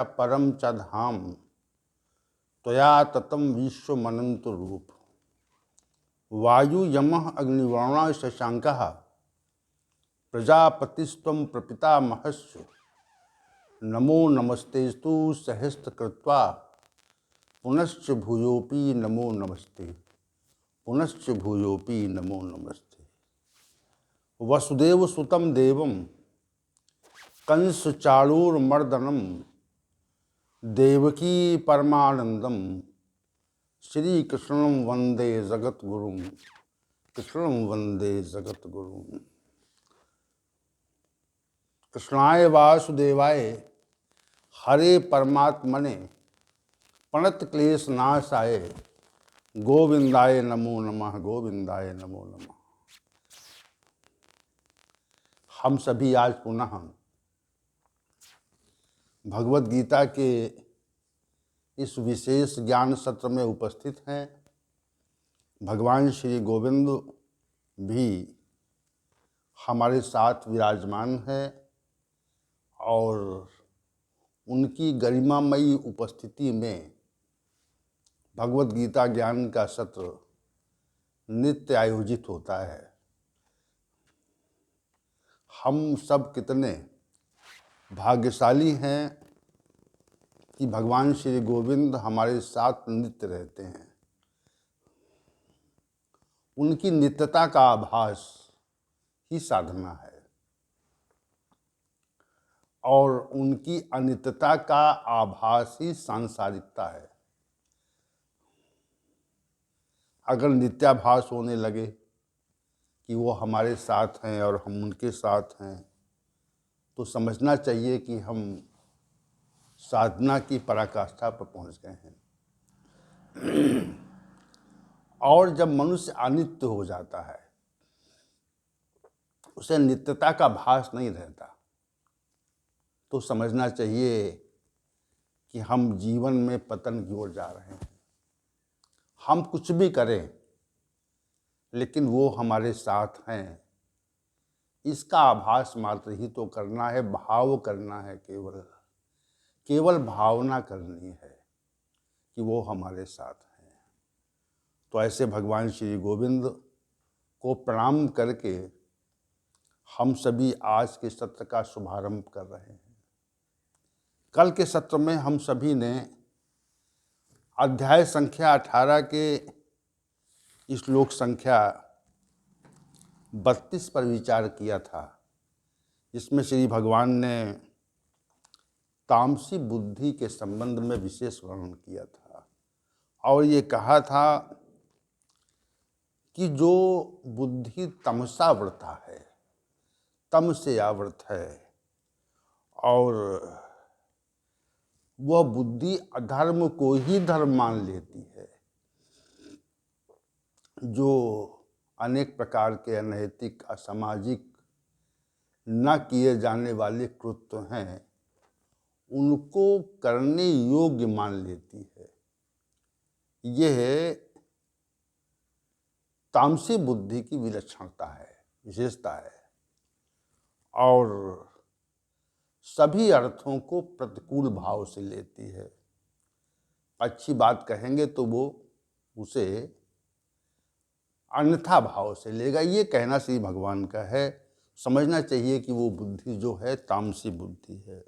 परम च धाम त्वया ततम विश्वमनंत रूप। वायु यमः अग्निवर्णा शशांकः प्रजापतिस्त्वं प्रपितामहस्य। नमो नमस्तेस्तु सहस्रकृत्वा पुनश्च भूयोऽपि नमो नमस्ते। पुनश्च भूयोऽपि नमो नमस्ते। वसुदेव सुतं देवं कंस चाणूरमर्दनम देवकी परमानंदम श्री कृष्णं वंदे जगद्गुरुं। कृष्णं वंदे जगद्गुरुं। कृष्णाय वासुदेवाय हरे परमात्मने प्रणत क्लेश नाशाय गोविंदाय नमो नमः। गोविंदाय नमो नमः। हम सभी आज पुनः भगवद गीता के इस विशेष ज्ञान सत्र में उपस्थित हैं। भगवान श्री गोविंद भी हमारे साथ विराजमान है और उनकी गरिमामयी उपस्थिति में भगवद गीता ज्ञान का सत्र नित्य आयोजित होता है। हम सब कितने भाग्यशाली हैं कि भगवान श्री गोविंद हमारे साथ नित्य रहते हैं। उनकी नित्यता का आभास ही साधना है और उनकी अनित्यता का आभास ही सांसारिकता है। अगर नित्याभास होने लगे कि वो हमारे साथ हैं और हम उनके साथ हैं तो समझना चाहिए कि हम साधना की पराकाष्ठा पर पहुंच गए हैं। और जब मनुष्य अनित्य हो जाता है, उसे नित्यता का भास नहीं रहता, तो समझना चाहिए कि हम जीवन में पतन की ओर जा रहे हैं। हम कुछ भी करें लेकिन वो हमारे साथ हैं, इसका आभास मात्र ही तो करना है। भाव करना है, केवल भावना करनी है कि वो हमारे साथ हैं। तो ऐसे भगवान श्री गोविंद को प्रणाम करके हम सभी आज के सत्र का शुभारंभ कर रहे हैं। कल के सत्र में हम सभी ने अध्याय संख्या 18 के श्लोक संख्या 32 पर विचार किया था, जिसमें श्री भगवान ने तामसी बुद्धि के संबंध में विशेष वर्णन किया था और ये कहा था कि जो बुद्धि तमसावृता है, तम से आवृत है और वह बुद्धि अधर्म को ही धर्म मान लेती है, जो अनेक प्रकार के अनैतिक, असामाजिक, न किए जाने वाले कृत्य हैं, उनको करने योग्य मान लेती है। यह तामसी बुद्धि की विलक्षणता है, विशेषता है और सभी अर्थों को प्रतिकूल भाव से लेती है। अच्छी बात कहेंगे तो वो उसे अन्यथा भाव से लेगा। ये कहना श्री भगवान का है। समझना चाहिए कि वो बुद्धि जो है तामसी बुद्धि है।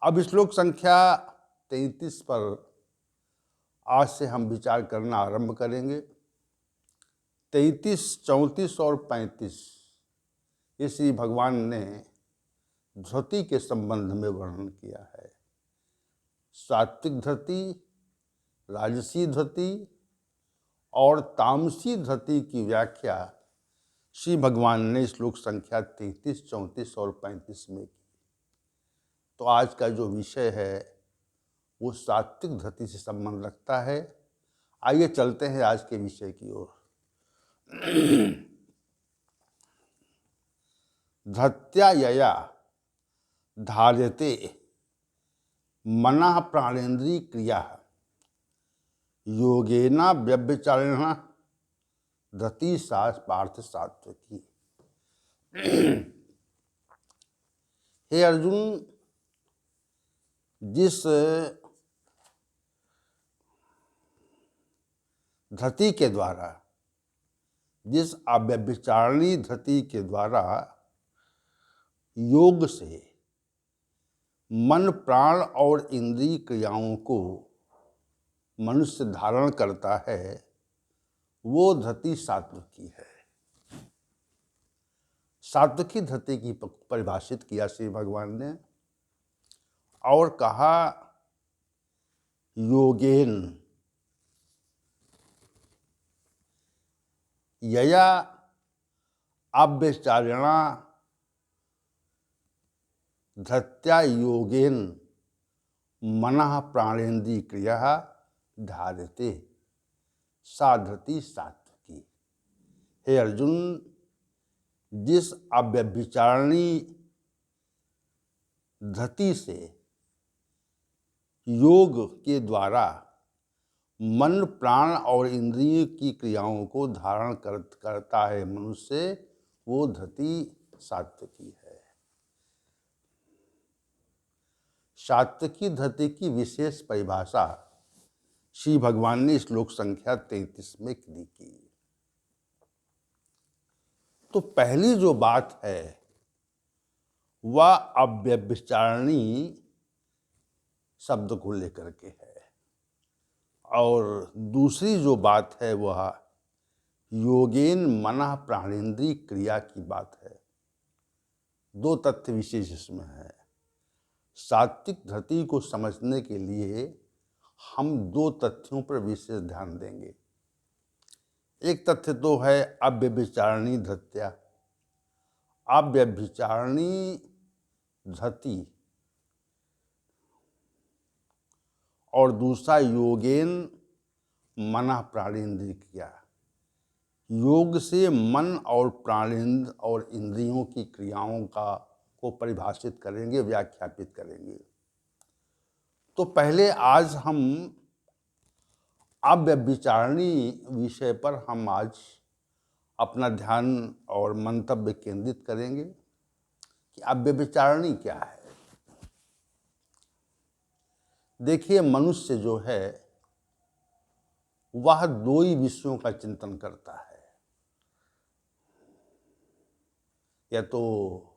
अब श्लोक संख्या 33 पर आज से हम विचार करना आरंभ करेंगे। 33, 34 और 35 ये श्री भगवान ने धृति के संबंध में वर्णन किया है। सात्विक धृति, राजसी धृति और तामसी धृति की व्याख्या श्री भगवान ने श्लोक संख्या 33, 34 और 35 में की। तो आज का जो विषय है वो सात्विक धृति से संबंध रखता है। आइए चलते हैं आज के विषय की ओर। धृत्या यया धार्यते मनः प्राणेन्द्रिय क्रिया योगेना व्यभिचारेण धृति सा पार्थ सात्विकी। हे अर्जुन, जिस धरती के द्वारा, जिस अव्यभिचारिणी धरती के द्वारा योग से मन, प्राण और इंद्रिय क्रियाओं को मनुष्य धारण करता है, वो धरती सात्विकी है। सात्विकी धरती की परिभाषित किया श्री भगवान ने और कहा योगेन यया अव्यचारिणा धत्या योगेन मनः प्राणेन्द्रिय क्रिया धारते सा धरती सात्विकी। हे अर्जुन, जिस अव्यभिचारिणी धरती से योग के द्वारा मन, प्राण और इंद्रिय की क्रियाओं को धारण करता है मनुष्य, वो धरती सात्विकी है। सात्विकी धरती की विशेष परिभाषा श्री भगवान ने श्लोक संख्या 33 में दी की। तो पहली जो बात है वह अव्यभिचारिणी शब्द को लेकर के है और दूसरी जो बात है वह योगेन मनः प्राणेन्द्रिय क्रिया की बात है। दो तथ्य विशेष इसमें है। सात्विक धरती को समझने के लिए हम दो तथ्यों पर विशेष ध्यान देंगे। एक तथ्य तो है अव्यभिचारिणी धत्या, अव्यभिचारिणी धरती, और दूसरा योगेन मनः प्राणेन्द्रिय क्रिया। योग से मन और प्राणेन्द्र और इंद्रियों की क्रियाओं को परिभाषित करेंगे, व्याख्यापित करेंगे। तो पहले आज हम अव्यभिचारिणी विषय पर हम आज अपना ध्यान और मंतव्य केंद्रित करेंगे कि अव्यभिचारिणी क्या है। देखिए, मनुष्य जो है वह दो ही विषयों का चिंतन करता है, या तो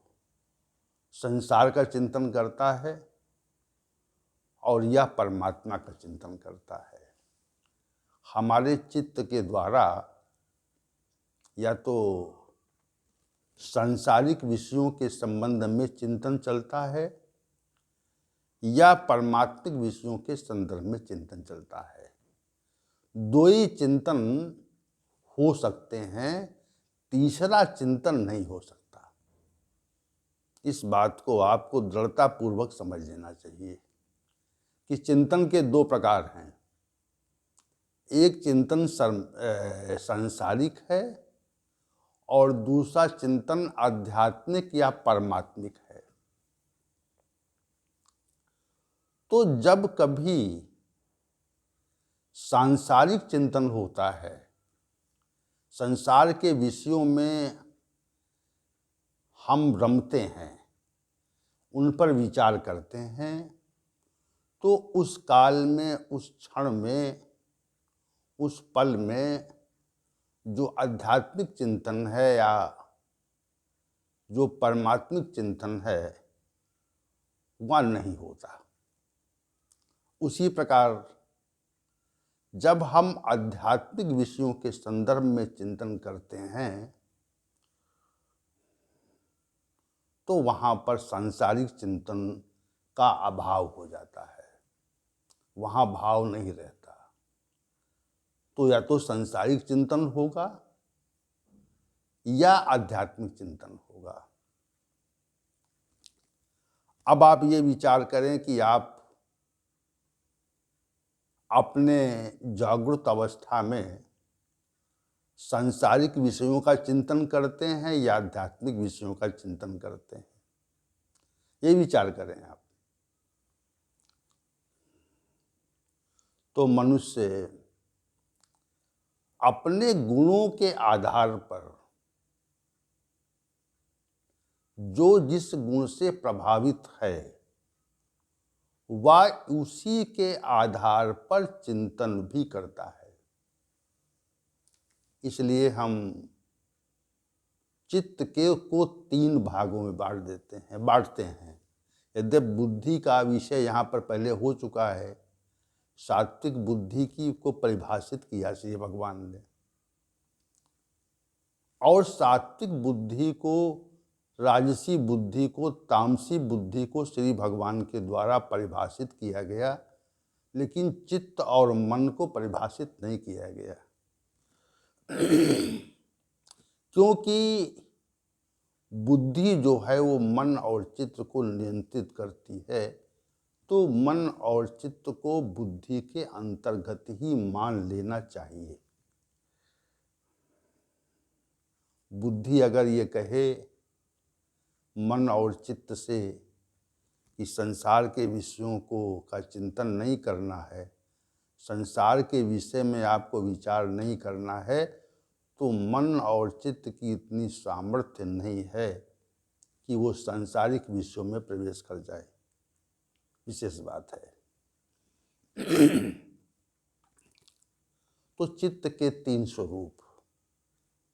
संसार का चिंतन करता है और या परमात्मा का चिंतन करता है। हमारे चित्त के द्वारा या तो सांसारिक विषयों के संबंध में चिंतन चलता है या परमात्मिक विषयों के संदर्भ में चिंतन चलता है। दो ही चिंतन हो सकते हैं, तीसरा चिंतन नहीं हो सकता। इस बात को आपको दृढ़तापूर्वक समझ लेना चाहिए कि चिंतन के दो प्रकार हैं। एक चिंतन सांसारिक है और दूसरा चिंतन आध्यात्मिक या परमात्मिक है। तो जब कभी सांसारिक चिंतन होता है, संसार के विषयों में हम रमते हैं, उन पर विचार करते हैं, तो उस काल में, उस क्षण में, उस पल में जो आध्यात्मिक चिंतन है या जो परमात्मिक चिंतन है वह नहीं होता। उसी प्रकार जब हम आध्यात्मिक विषयों के संदर्भ में चिंतन करते हैं तो वहाँ पर सांसारिक चिंतन का अभाव हो जाता है, वहाँ भाव नहीं रहता। तो या तो सांसारिक चिंतन होगा या आध्यात्मिक चिंतन होगा। अब आप ये विचार करें कि आप अपने जागृत अवस्था में सांसारिक विषयों का चिंतन करते हैं या आध्यात्मिक विषयों का चिंतन करते हैं। ये विचार करें आप। तो मनुष्य अपने गुणों के आधार पर जो जिस गुण से प्रभावित है वह उसी के आधार पर चिंतन भी करता है। इसलिए हम चित्त के को 3 भागों में बांटते हैं। यद्यप बुद्धि का विषय यहाँ पर पहले हो चुका है, सात्विक बुद्धि की को परिभाषित किया श्री भगवान ने, और सात्विक बुद्धि को, राजसी बुद्धि को, तामसी बुद्धि को श्री भगवान के द्वारा परिभाषित किया गया, लेकिन चित्त और मन को परिभाषित नहीं किया गया। क्योंकि बुद्धि जो है वो मन और चित्त को नियंत्रित करती है, तो मन और चित्त को बुद्धि के अंतर्गत ही मान लेना चाहिए। बुद्धि अगर ये कहे मन और चित्त से कि संसार के विषयों को का चिंतन नहीं करना है, संसार के विषय में आपको विचार नहीं करना है, तो मन और चित्त की इतनी सामर्थ्य नहीं है कि वो सांसारिक विषयों में प्रवेश कर जाए। विशेष बात है। तो चित्त के 3 स्वरूप,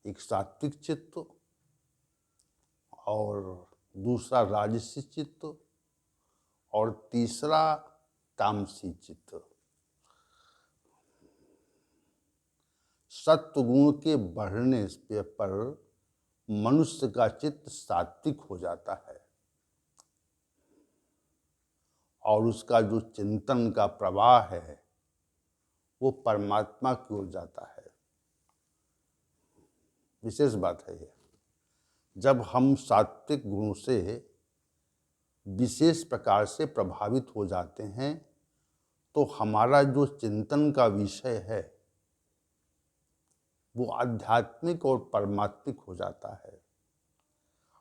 एक सात्विक चित्त और दूसरा राजसी चित्त और तीसरा तामसी चित्त। सत्वगुण के बढ़ने पर मनुष्य का चित्त सात्विक हो जाता है और उसका जो चिंतन का प्रवाह है वो परमात्मा की ओर जाता है। विशेष बात है ये। जब हम सात्विक गुण से विशेष प्रकार से प्रभावित हो जाते हैं, तो हमारा जो चिंतन का विषय है वो आध्यात्मिक और परमात्मिक हो जाता है।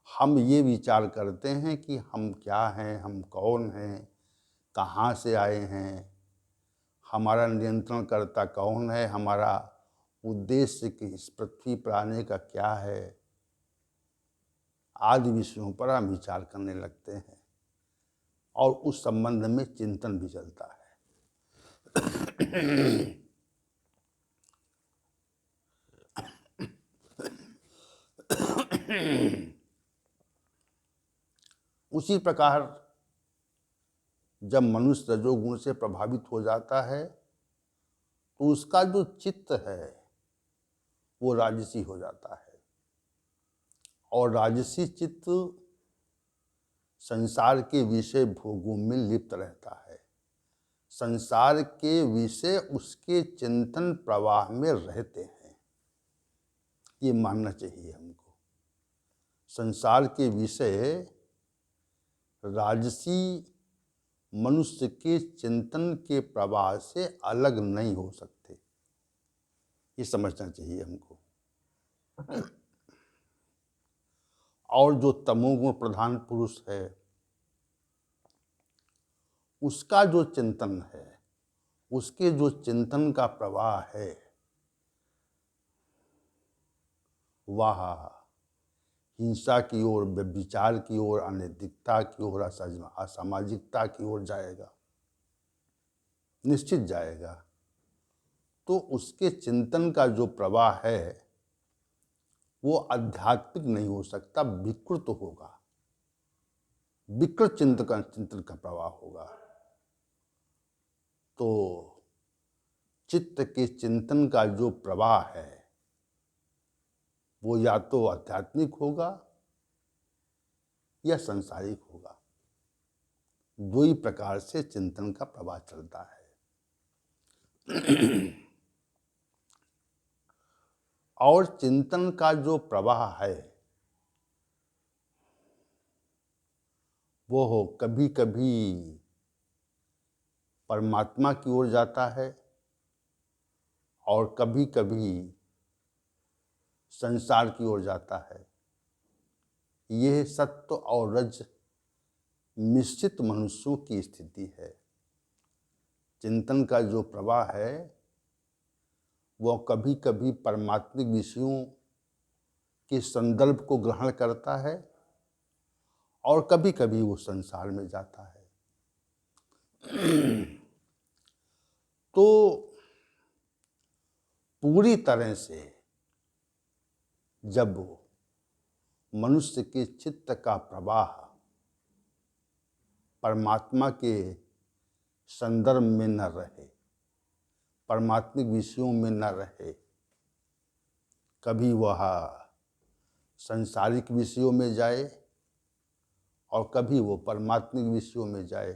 हम ये विचार करते हैं कि हम क्या हैं, हम कौन हैं, कहाँ से आए हैं, हमारा नियंत्रण करता कौन है, हमारा उद्देश्य कि इस पृथ्वी पर आने का क्या है, आदि विषयों पर हम विचार करने लगते हैं और उस संबंध में चिंतन भी चलता है। उसी प्रकार जब मनुष्य रजोगुण से प्रभावित हो जाता है, तो उसका जो चित्त है वो राजसी हो जाता है और राजसी चित्त संसार के विषय भोगों में लिप्त रहता है। संसार के विषय उसके चिंतन प्रवाह में रहते हैं, ये मानना चाहिए हमको। संसार के विषय राजसी मनुष्य के चिंतन के प्रवाह से अलग नहीं हो सकते, ये समझना चाहिए हमको। और जो तमोगुण प्रधान पुरुष है, उसका जो चिंतन है, उसके जो चिंतन का प्रवाह है, वह हिंसा की ओर, व्यभिचार की ओर, अनैतिकता की ओर, असामाजिकता की ओर जाएगा, निश्चित जाएगा। तो उसके चिंतन का जो प्रवाह है वो आध्यात्मिक नहीं हो सकता, विकृत होगा, विकृत चिंतन का प्रवाह होगा। तो चित्त के चिंतन का जो प्रवाह है वो या तो आध्यात्मिक होगा या सांसारिक होगा। 2 ही प्रकार से चिंतन का प्रवाह चलता है। और चिंतन का जो प्रवाह है वो हो कभी कभी परमात्मा की ओर जाता है और कभी कभी संसार की ओर जाता है। यह सत्व और रज मिश्रित मनुष्यों की स्थिति है। चिंतन का जो प्रवाह है वह कभी कभी परमात्मिक विषयों के संदर्भ को ग्रहण करता है और कभी कभी वो संसार में जाता है। तो पूरी तरह से जब मनुष्य के चित्त का प्रवाह परमात्मा के संदर्भ में न रहे, परमात्मिक विषयों में न रहे, कभी वह संसारिक विषयों में जाए और कभी वो परमात्मिक विषयों में जाए,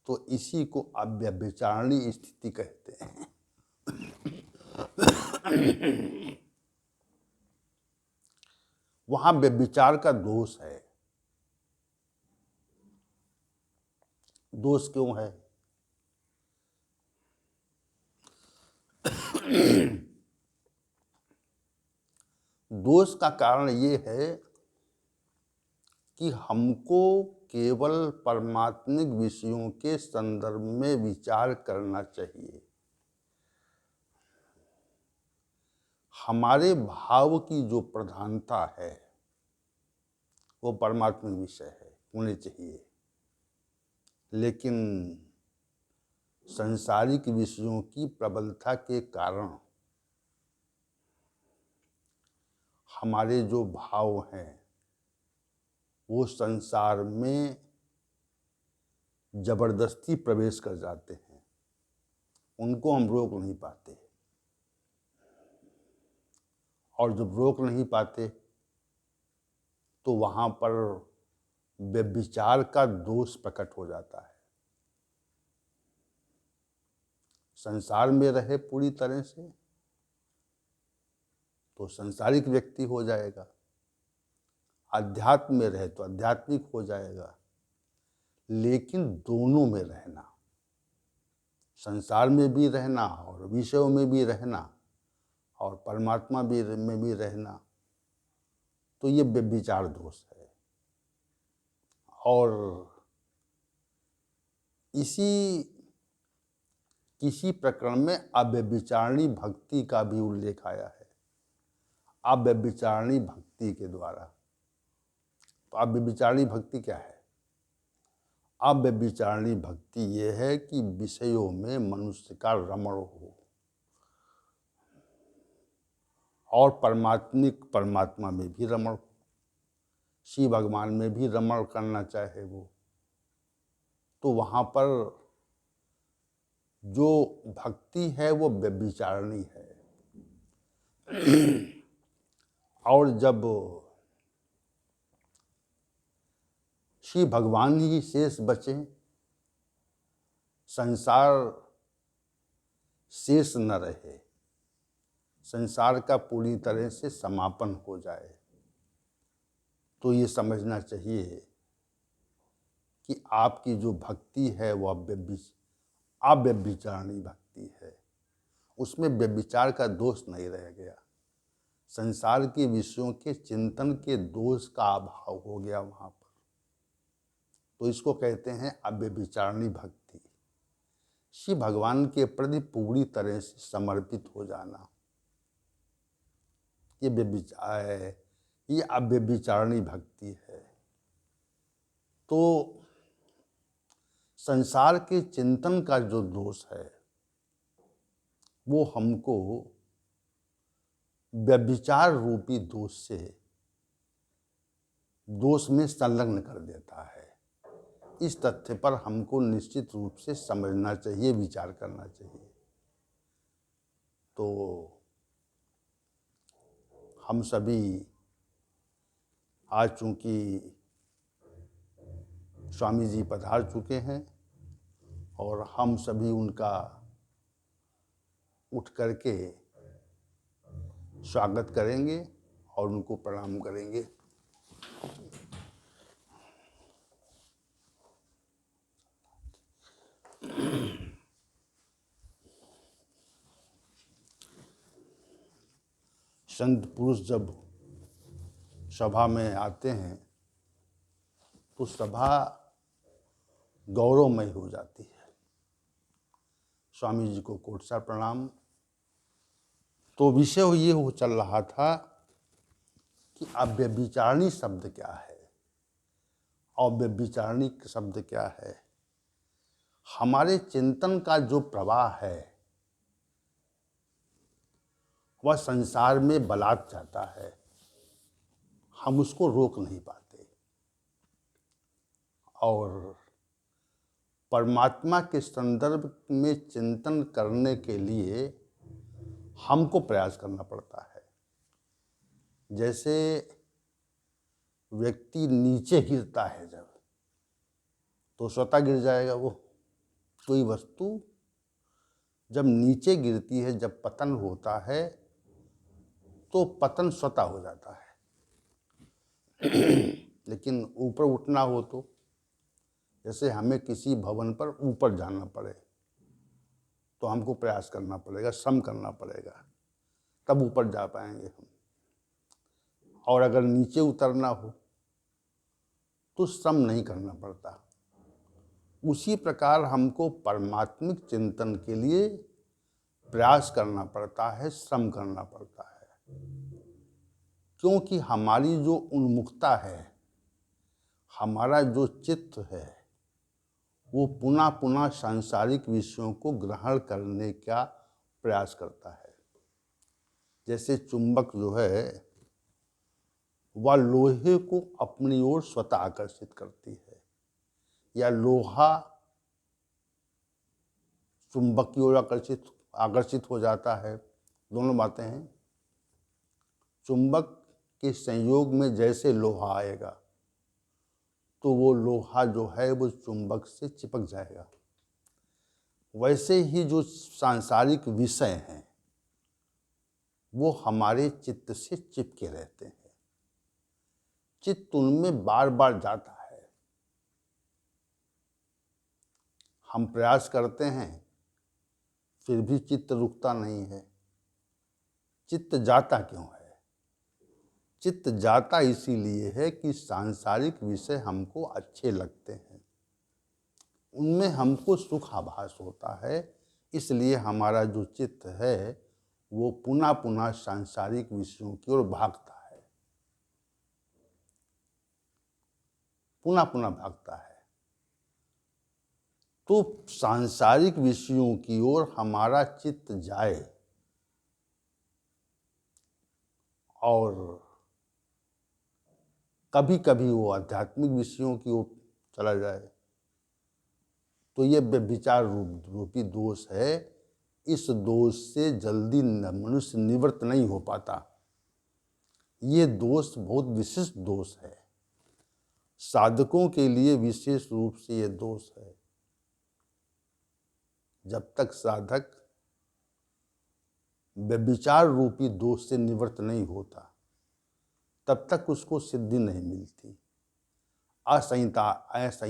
तो इसी को अव्यभिचारिणी स्थिति कहते हैं। वहां व्यभिचार का दोष है। दोष क्यों है? दोष का कारण ये है कि हमको केवल परमात्मिक विषयों के संदर्भ में विचार करना चाहिए। हमारे भाव की जो प्रधानता है वो परमात्मिक विषय है, होने चाहिए, लेकिन संसारिक विषयों की प्रबलता के कारण हमारे जो भाव हैं वो संसार में जबरदस्ती प्रवेश कर जाते हैं, उनको हम रोक नहीं पाते। और जब रोक नहीं पाते तो वहाँ पर व्यभिचार का दोष प्रकट हो जाता है। संसार में रहे पूरी तरह से तो सांसारिक व्यक्ति हो जाएगा, अध्यात्म में रहे तो आध्यात्मिक हो जाएगा, लेकिन दोनों में रहना, संसार में भी रहना और विषयों में भी रहना और परमात्मा में भी रहना, तो ये व्यभिचार दोष है। और किसी प्रकरण में अव्यभिचारिणी भक्ति का भी उल्लेख आया है, अव्यभिचारिणी भक्ति के द्वारा। तो अव्यभिचारिणी भक्ति क्या है? अव्यभिचारिणी भक्ति ये है कि विषयों में मनुष्य का रमण हो और परमात्मा में भी रमण हो, शिव भगवान में भी रमण करना चाहे वो, तो वहाँ पर जो भक्ति है वो व्यभिचारिणी है। और जब शिव भगवान ही शेष बचे, संसार शेष न रहे, संसार का पूरी तरह से समापन हो जाए, तो ये समझना चाहिए कि आपकी जो भक्ति है वो अव्यभिचारिणी भक्ति है, उसमें व्यभिचार का दोष नहीं रह गया, संसार के विषयों के चिंतन के दोष का अभाव हो गया वहाँ पर। तो इसको कहते हैं अव्यभिचारिणी भक्ति, शिव भगवान के प्रति पूरी तरह से समर्पित हो जाना, ये व्यभिचार है, ये अव्यभिचारिणी भक्ति है। तो संसार के चिंतन का जो दोष है वो हमको व्यभिचार रूपी दोष में संलग्न कर देता है। इस तथ्य पर हमको निश्चित रूप से समझना चाहिए, विचार करना चाहिए। तो हम सभी आज चूँकि स्वामी जी पधार चुके हैं और हम सभी उनका उठ करके स्वागत करेंगे और उनको प्रणाम करेंगे। संत पुरुष जब सभा में आते हैं तो सभा गौरवमय हो जाती है। स्वामी जी को कोटसा प्रणाम। तो विषय ये हो चल रहा था कि अव्यभिचारिणी शब्द क्या है और व्यभिचारिणी शब्द क्या है। हमारे चिंतन का जो प्रवाह है वह संसार में बलात् जाता है, हम उसको रोक नहीं पाते। और परमात्मा के संदर्भ में चिंतन करने के लिए हमको प्रयास करना पड़ता है। जैसे व्यक्ति नीचे गिरता है जब, तो स्वतः गिर जाएगा वो। कोई वस्तु जब नीचे गिरती है, जब पतन होता है, तो पतन स्वतः हो जाता है। लेकिन ऊपर उठना हो तो, जैसे हमें किसी भवन पर ऊपर जाना पड़े तो हमको प्रयास करना पड़ेगा, श्रम करना पड़ेगा, तब ऊपर जा पाएंगे हम। और अगर नीचे उतरना हो तो श्रम नहीं करना पड़ता। उसी प्रकार हमको परमात्मिक चिंतन के लिए प्रयास करना पड़ता है, श्रम करना पड़ता है। क्योंकि हमारी जो उन्मुखता है, हमारा जो चित्त है, वो पुनः पुनः सांसारिक विषयों को ग्रहण करने का प्रयास करता है। जैसे चुंबक जो है वह लोहे को अपनी ओर स्वतः आकर्षित करती है, या लोहा चुंबक की ओर आकर्षित हो जाता है। दोनों बातें हैं। चुंबक के संयोग में जैसे लोहा आएगा तो वो लोहा जो है वो चुंबक से चिपक जाएगा। वैसे ही जो सांसारिक विषय हैं वो हमारे चित्त से चिपके रहते हैं। चित्त उनमें बार बार जाता है। हम प्रयास करते हैं फिर भी चित्त रुकता नहीं है। चित्त जाता क्यों है? चित्त जाता इसीलिए है कि सांसारिक विषय हमको अच्छे लगते हैं, उनमें हमको सुखाभास होता है। इसलिए हमारा जो चित्त है वो पुनः पुनः सांसारिक विषयों की ओर भागता है, पुनः पुनः भागता है। तो सांसारिक विषयों की ओर हमारा चित्त जाए और कभी कभी वो आध्यात्मिक विषयों की ओर चला जाए, तो ये व्यभिचार रूपी दोष है। इस दोष से जल्दी मनुष्य निवृत्त नहीं हो पाता। ये दोष बहुत विशिष्ट दोष है, साधकों के लिए विशेष रूप से ये दोष है। जब तक साधक व्यभिचार रूपी दोष से निवृत्त नहीं होता तब तक उसको सिद्धि नहीं मिलती। असंयतात्मनः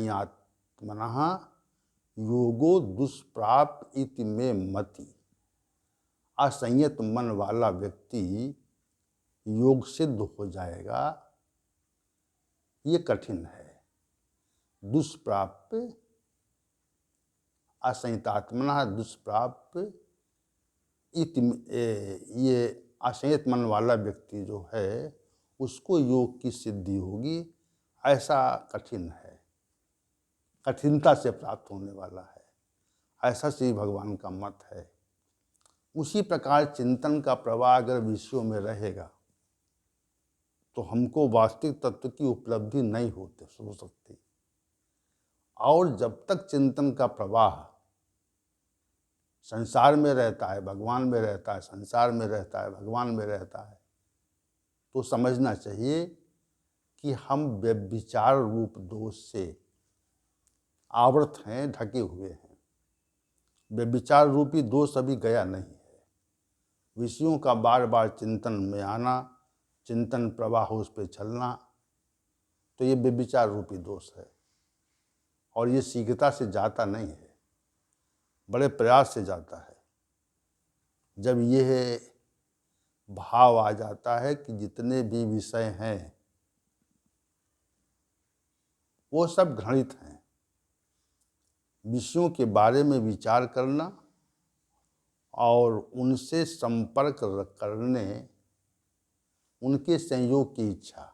योगो दुष्प्राप्त इति मे मति। असंयत मन वाला व्यक्ति योग सिद्ध हो जाएगा, ये कठिन है। दुष्प्राप्त, असंयतात्मनः दुष्प्राप्त इति, ये असंयत मन वाला व्यक्ति जो है उसको योग की सिद्धि होगी, ऐसा कठिन है, कठिनता से प्राप्त होने वाला है, ऐसा श्री भगवान का मत है। उसी प्रकार चिंतन का प्रवाह अगर विषयों में रहेगा तो हमको वास्तविक तत्व की उपलब्धि नहीं हो सकती। और जब तक चिंतन का प्रवाह संसार में रहता है, भगवान में रहता है, संसार में रहता है, भगवान में रहता है, तो समझना चाहिए कि हम व्यभिचार रूप दोष से आवृत हैं, ढके हुए हैं। व्यभिचार रूपी दोष अभी गया नहीं है। विषयों का बार बार चिंतन में आना, चिंतन प्रवाह उस पर चलना, तो ये व्यभिचार रूपी दोष है। और ये शीघ्रता से जाता नहीं है, बड़े प्रयास से जाता है। जब यह भाव आ जाता है कि जितने भी विषय हैं वो सब घृणित हैं, विषयों के बारे में विचार करना और उनसे संपर्क करने, उनके संयोग की इच्छा,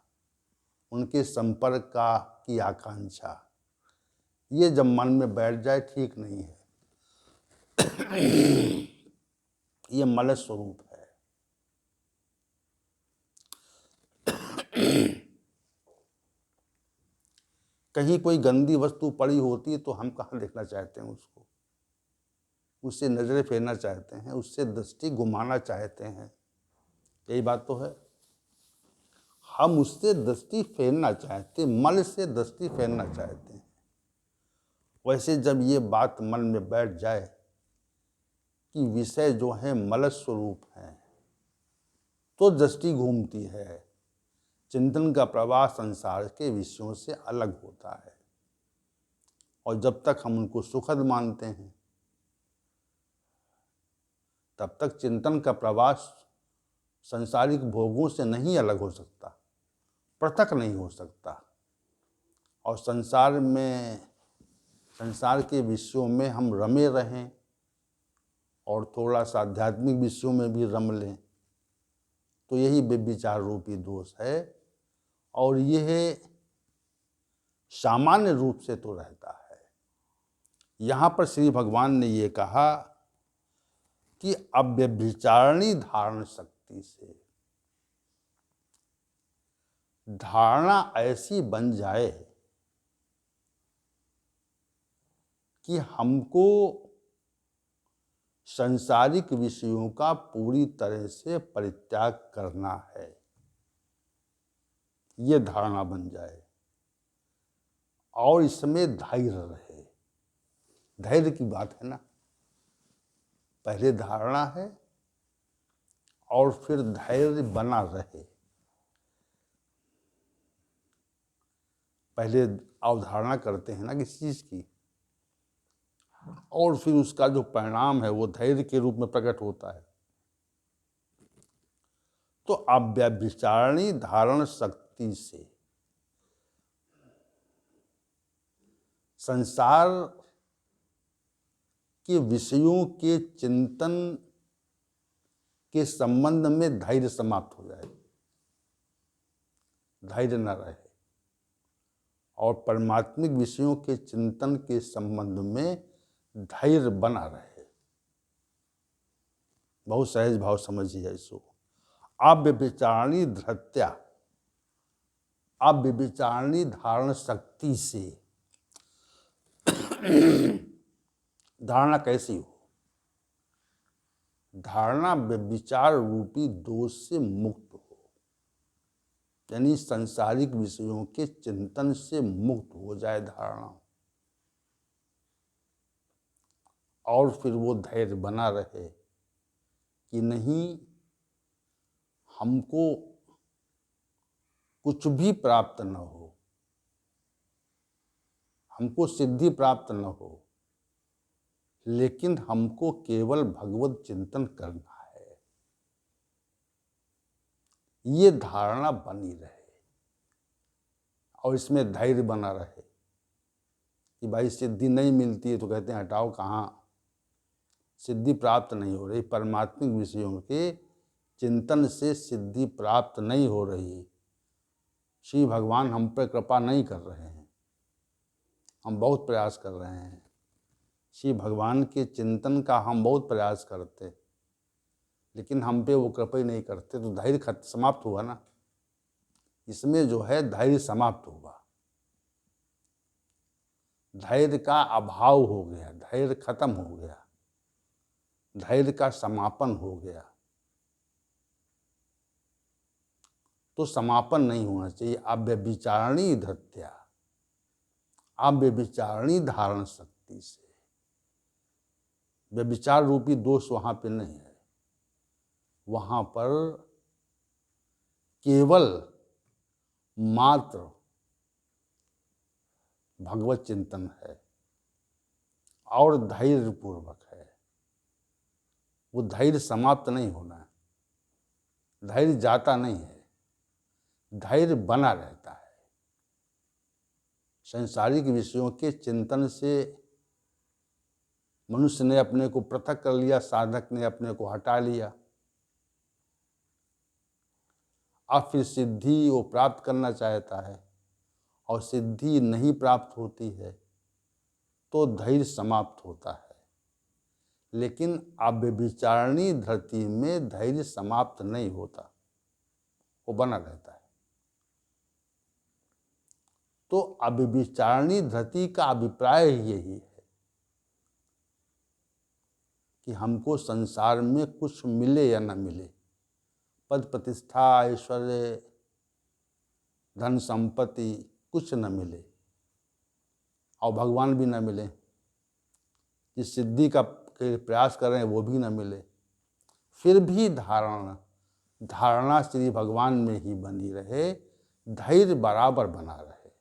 उनके संपर्क की आकांक्षा, ये जब मन में बैठ जाए ठीक नहीं है। ये मल स्वरूप है। कहीं कोई गंदी वस्तु पड़ी होती है तो हम कहाँ देखना चाहते हैं उसको, उससे नजरें फेरना चाहते हैं, उससे दृष्टि घुमाना चाहते हैं। यही बात तो है, हम उससे दृष्टि फेरना चाहते, मल से दृष्टि फेरना चाहते हैं। वैसे जब ये बात मन में बैठ जाए कि विषय जो है मल स्वरूप है, तो दृष्टि घूमती है। चिंतन का प्रवाह संसार के विषयों से अलग होता है, और जब तक हम उनको सुखद मानते हैं तब तक चिंतन का प्रवाह संसारिक भोगों से नहीं अलग हो सकता, पृथक नहीं हो सकता। और संसार के विषयों में हम रमे रहें और थोड़ा सा आध्यात्मिक विषयों में भी रम लें, तो यही व्यभिचार रूपी दोष है। और यह सामान्य रूप से तो रहता है। यहाँ पर श्री भगवान ने ये कहा कि अव्यभिचारिणी धारण शक्ति से धारणा ऐसी बन जाए कि हमको सांसारिक विषयों का पूरी तरह से परित्याग करना है, ये धारणा बन जाए और इसमें धैर्य रहे। धैर्य की बात है ना, पहले धारणा है और फिर धैर्य बना रहे। पहले अवधारणा करते हैं ना किसी चीज की, और फिर उसका जो परिणाम है वो धैर्य के रूप में प्रकट होता है। तो अव्यभिचारिणी धारण शक्ति से संसार के विषयों के चिंतन के संबंध में धैर्य समाप्त हो जाए, धैर्य न रहे, और परमात्मिक विषयों के चिंतन के संबंध में धैर्य बना रहे। बहुत सहज भाव समझिए इसको। अव्यभिचारिणी धृत्या, अव्यभिचारिणी धारण शक्ति से धारणा कैसी हो? धारणा व्यभिचार रूपी दोष से मुक्त हो, यानी सांसारिक विषयों के चिंतन से मुक्त हो जाए धारणा, और फिर वो धैर्य बना रहे कि नहीं, हमको कुछ भी प्राप्त न हो, हमको सिद्धि प्राप्त न हो, लेकिन हमको केवल भगवत चिंतन करना है। ये धारणा बनी रहे और इसमें धैर्य बना रहे कि भाई सिद्धि नहीं मिलती है तो कहते हैं हटाओ, कहाँ सिद्धि प्राप्त नहीं हो रही, परमात्मिक विषयों के चिंतन से सिद्धि प्राप्त नहीं हो रही, श्री भगवान हम पर कृपा नहीं कर रहे हैं, हम बहुत प्रयास कर रहे हैं, श्री भगवान के चिंतन का हम बहुत प्रयास करते, लेकिन हम पे वो कृपा ही नहीं करते, तो धैर्य समाप्त हुआ ना। इसमें जो है धैर्य समाप्त हुआ, धैर्य का अभाव हो गया, धैर्य खत्म हो गया, धैर्य का समापन हो गया। तो समापन नहीं होना चाहिए। अव्यभिचारिणी धृत्या, अव्यभिचारिणी धारण शक्ति से, व्यभिचार रूपी दोष वहां पे नहीं है, वहां पर केवल मात्र भगवत चिंतन है और धैर्य पूर्वक है। वो धैर्य समाप्त नहीं होना है, धैर्य जाता नहीं है, धैर्य बना रहता है। सांसारिक विषयों के चिंतन से मनुष्य ने अपने को पृथक कर लिया, साधक ने अपने को हटा लिया, अब फिर सिद्धि वो प्राप्त करना चाहता है और सिद्धि नहीं प्राप्त होती है, तो धैर्य समाप्त होता है, लेकिन अव्यभिचारिणी धरती में धैर्य समाप्त नहीं होता, वो बना रहता है। तो अव्यभिचारिणी धरती का अभिप्राय यही है कि हमको संसार में कुछ मिले या न मिले, पद प्रतिष्ठा, ऐश्वर्य, धन संपत्ति कुछ न मिले और भगवान भी न मिले, जिस सिद्धि का के प्रयास कर रहे हैं वो भी न मिले, फिर भी धारणा श्री भगवान में ही बनी रहे, धैर्य बराबर बना रहे,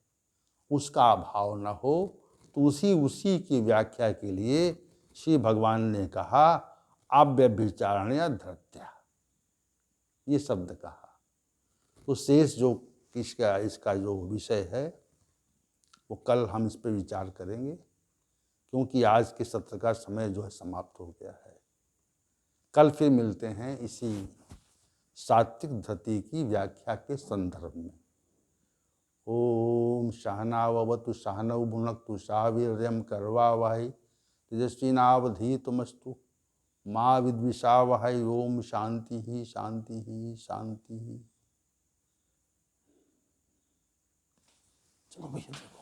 उसका अभाव न हो। तो उसी की व्याख्या के लिए श्री भगवान ने कहा अव्यभिचारिण्या धृत्या, ये शब्द कहा। तो शेष जो इसका जो विषय है वो कल हम इस पर विचार करेंगे, क्योंकि आज के सत्र का समय जो है समाप्त हो गया है। कल फिर मिलते हैं इसी सात्विक धरती की व्याख्या के संदर्भ में। ओम सहनावतु सहनौ भुनक्तु सह वीर्यं करवावहै तेजस्विनावधीतमस्तु मा विद्विषावहै। ओम शांति ही शांति ही शांति ही। चलो भैया।